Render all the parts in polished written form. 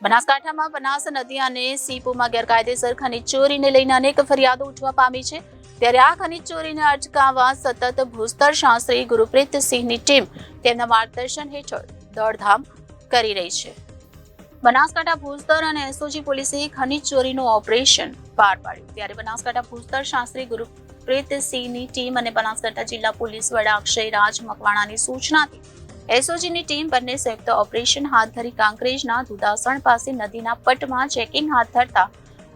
બનાસકાંઠામાં બનાસ નદી અને સીપુમાં ગેરકાયદેસર ખનીજ ચોરીને લઈને અનેક ફરિયાદો ઉઠવા પામી છે। ત્યારે આ ખનીજ ચોરીને અટકાવવા સતત ભૂસ્તર શાસ્ત્રી ગુરપ્રીતસિંહની ટીમ તેમના માર્ગદર્શન હેઠળ દોડધામ કરી રહી છે। બનાસકાંઠા ભૂસ્તર અને એસઓજી પોલીસે ખનીજ ચોરીનું ઓપરેશન પાર પાડ્યું। ત્યારે બનાસકાંઠા ભૂસ્તર શાસ્ત્રી ગુરપ્રીતસિંહની ટીમ અને બનાસકાંઠા જિલ્લા પોલીસ વડા અક્ષયરાજ મકવાણાની સૂચનાથી એસઓજીની ટીમ બંને સંયુક્ત ઓપરેશન હાથ ધરી કાંકરેજના દુધાસણ પાસે નદીના પટમાં ચેકિંગ હાથ ધરતા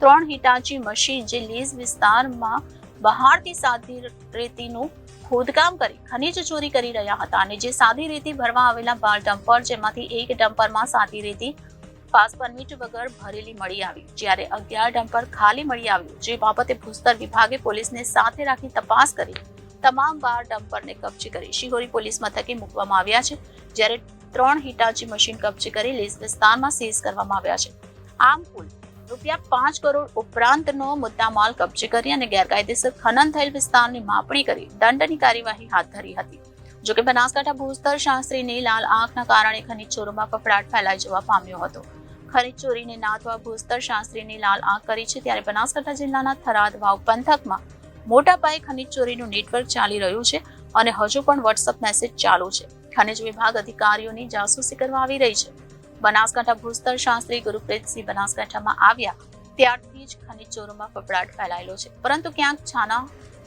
3 હિટાચી મશીન જે લીઝ વિસ્તારમાં બહારથી સાદી રેતીનું ખોદકામ કરી ખનીજ ચોરી કરી રહ્યા હતા અને જે સાદી રેતી ભરવા આવેલા 12 ડમ્પર જેમાંથી એક ડમ્પરમાં સાદી રેતી પાસ પરમિટ વગર ભરેલી મળી આવી, જ્યારે 11 ડમ્પર ખાલી મળી આવ્યું। જે બાબતે ભૂસ્તર વિભાગે પોલીસને સાથે રાખી તપાસ કરી તમામ 12 ડમ્પરને કબજે કરી શિહોરી પોલીસ મથકે મૂકવામાં આવ્યા છે, જ્યારે 3 હિટાચી મશીન કબજે કરી લીઝ વિસ્તારમાં સીઝ કરવામાં આવ્યા છે। આમ કુલ ₹5 કરોડ ઉપરાંતનો મુદ્દામાલ કબજે કરી અને ગેરકાયદેસર ખનન થયેલ વિસ્તારની માપણી કરી દંડની કાર્યવાહી હાથ ધરી હતી। જોકે બનાસકાંઠા ભૂસ્તર શાસ્ત્રીની લાલ આંખના કારણે ખનીજ ચોરોમાં ફફડાટ ફેલાઈ જવા પામ્યો હતો। ખનીજ ચોરીને નાથવા ભૂસ્તર શાસ્ત્રીની લાલ આંખ કરી છે। ત્યારે બનાસકાંઠા જિલ્લાના થરાદ વાવ પંથકમાં મોટા પાયે ખનીજ ચોરીનું નેટવર્ક ચાલી રહ્યું છે અને હજુ પણ વોટ્સએપ મેસેજ ચાલુ છે। ખનીજ વિભાગ અધિકારીઓની જાસૂસી કરવા આવી રહી છે। બનાસકાંઠા ભૂસ્તર શાસ્ત્રી ગુરપ્રીતસિંહ બનાસકાંઠામાં આવ્યા ત્યારથી જ ખનીજ ચોરોમાં ફફડાટ ફેલાયેલો છે, પરંતુ ક્યાંક છાના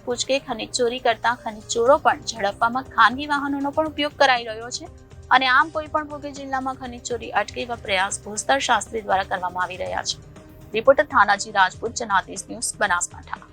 કૂચકે ખનીજ ચોરી કરતા ખનીજ ચોરો પણ ઝડપવામાં ખાનગી વાહનોનો પણ ઉપયોગ કરાઈ રહ્યો છે અને આમ કોઈ પણ ભોગે જિલ્લામાં ખનીજ ચોરી અટકે એવા પ્રયાસ ભૂસ્તર શાસ્ત્રી દ્વારા કરવામાં આવી રહ્યા છે। Reporter Tanaji Rajput, Janadesh news, Banaskantha.